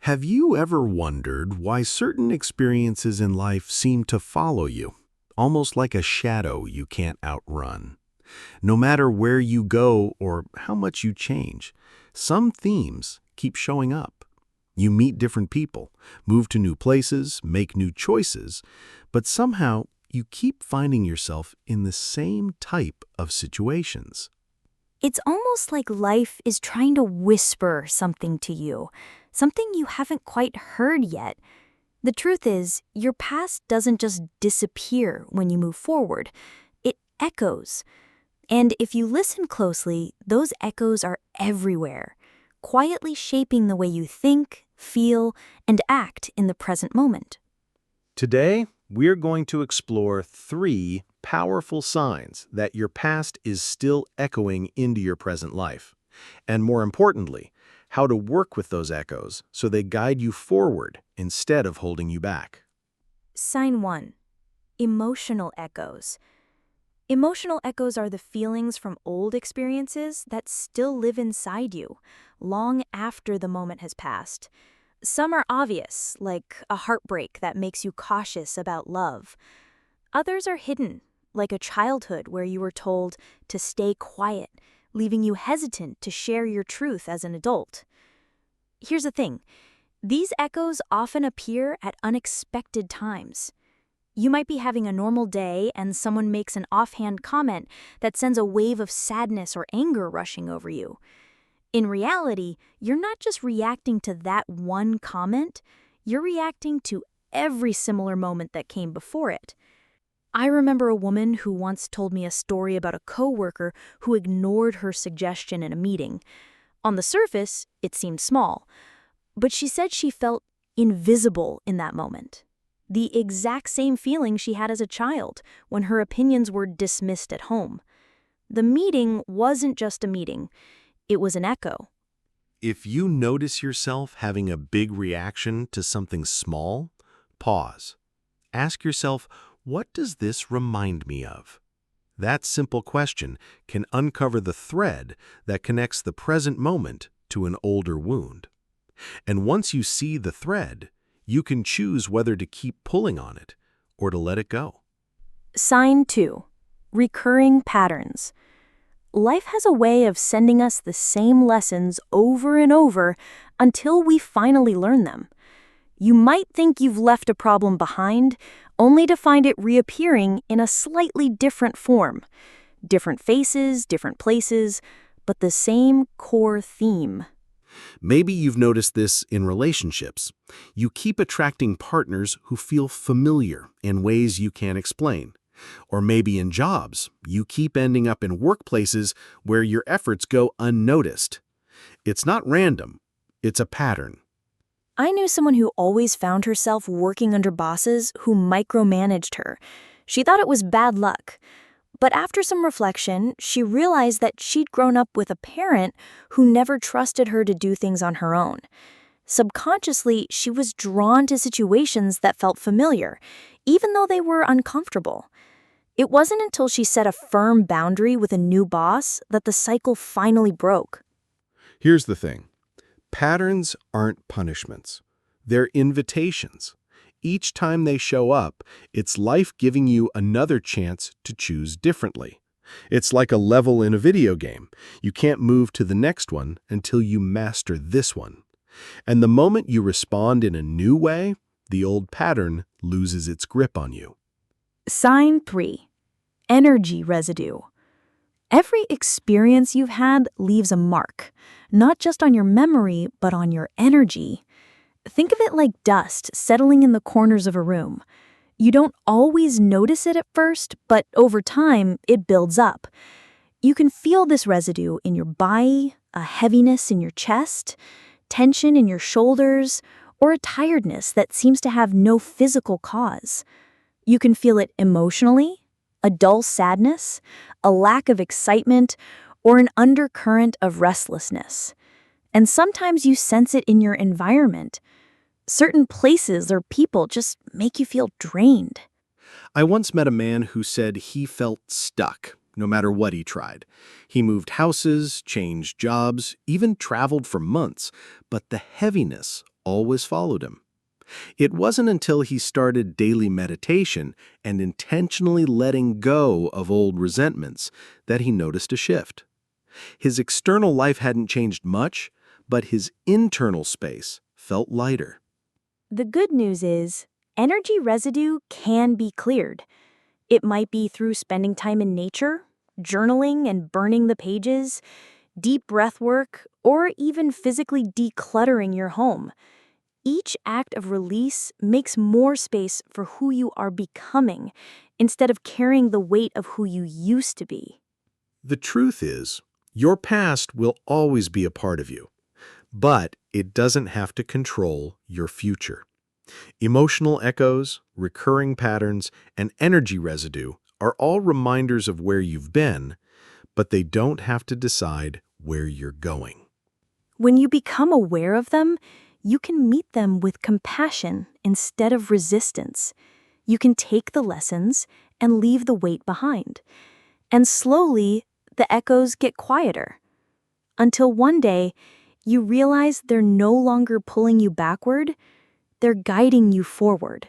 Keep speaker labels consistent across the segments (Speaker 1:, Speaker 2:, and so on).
Speaker 1: Have you ever wondered why certain experiences in life seem to follow you, almost like a shadow you can't outrun? No matter where you go or how much you change, some themes keep showing up. You meet different people, move to new places, make new choices, but somehow you keep finding yourself in the same type of situations.
Speaker 2: It's almost like life is trying to whisper something to you, something you haven't quite heard yet. The truth is, your past doesn't just disappear when you move forward. It echoes. And if you listen closely, those echoes are everywhere, quietly shaping the way you think, feel, and act in the present moment.
Speaker 1: Today, we're going to explore 3 powerful signs that your past is still echoing into your present life. And more importantly, how to work with those echoes so they guide you forward instead of holding you back.
Speaker 2: Sign 1. Emotional echoes. Emotional echoes are the feelings from old experiences that still live inside you, long after the moment has passed. Some are obvious, like a heartbreak that makes you cautious about love. Others are hidden, like a childhood where you were told to stay quiet, leaving you hesitant to share your truth as an adult. Here's the thing. These echoes often appear at unexpected times. You might be having a normal day and someone makes an offhand comment that sends a wave of sadness or anger rushing over you. In reality, you're not just reacting to that one comment, you're reacting to every similar moment that came before it. I remember a woman who once told me a story about a coworker who ignored her suggestion in a meeting. On the surface, it seemed small, but she said she felt invisible in that moment. The exact same feeling she had as a child when her opinions were dismissed at home. The meeting wasn't just a meeting, it was an echo.
Speaker 1: If you notice yourself having a big reaction to something small, pause. Ask yourself, what does this remind me of? That simple question can uncover the thread that connects the present moment to an older wound. And once you see the thread, you can choose whether to keep pulling on it or to let it go.
Speaker 2: Sign 2. Recurring patterns. Life has a way of sending us the same lessons over and over until we finally learn them. You might think you've left a problem behind, only to find it reappearing in a slightly different form. Different faces, different places, but the same core theme.
Speaker 1: Maybe you've noticed this in relationships. You keep attracting partners who feel familiar in ways you can't explain. Or maybe in jobs, you keep ending up in workplaces where your efforts go unnoticed. It's not random, it's a pattern.
Speaker 2: I knew someone who always found herself working under bosses who micromanaged her. She thought it was bad luck. But after some reflection, she realized that she'd grown up with a parent who never trusted her to do things on her own. Subconsciously, she was drawn to situations that felt familiar, even though they were uncomfortable. It wasn't until she set a firm boundary with a new boss that the cycle finally broke.
Speaker 1: Here's the thing. Patterns aren't punishments. They're invitations. Each time they show up, it's life giving you another chance to choose differently. It's like a level in a video game. You can't move to the next one until you master this one. And the moment you respond in a new way, the old pattern loses its grip on you.
Speaker 2: Sign 3. Energy residue. Every experience you've had leaves a mark, not just on your memory, but on your energy. Think of it like dust settling in the corners of a room. You don't always notice it at first, but over time, it builds up. You can feel this residue in your body, a heaviness in your chest, tension in your shoulders, or a tiredness that seems to have no physical cause. You can feel it emotionally, a dull sadness, a lack of excitement, or an undercurrent of restlessness. And sometimes you sense it in your environment. Certain places or people just make you feel drained.
Speaker 1: I once met a man who said he felt stuck, no matter what he tried. He moved houses, changed jobs, even traveled for months, but the heaviness always followed him. It wasn't until he started daily meditation and intentionally letting go of old resentments that he noticed a shift. His external life hadn't changed much, but his internal space felt lighter.
Speaker 2: The good news is, energy residue can be cleared. It might be through spending time in nature, journaling and burning the pages, deep breath work, or even physically decluttering your home. Each act of release makes more space for who you are becoming instead of carrying the weight of who you used to be.
Speaker 1: The truth is, your past will always be a part of you, but it doesn't have to control your future. Emotional echoes, recurring patterns, and energy residue are all reminders of where you've been, but they don't have to decide where you're going.
Speaker 2: When you become aware of them, you can meet them with compassion instead of resistance. You can take the lessons and leave the weight behind. And slowly, the echoes get quieter. Until one day, you realize they're no longer pulling you backward, they're guiding you forward.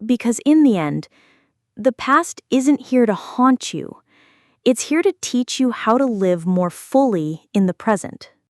Speaker 2: Because in the end, the past isn't here to haunt you. It's here to teach you how to live more fully in the present.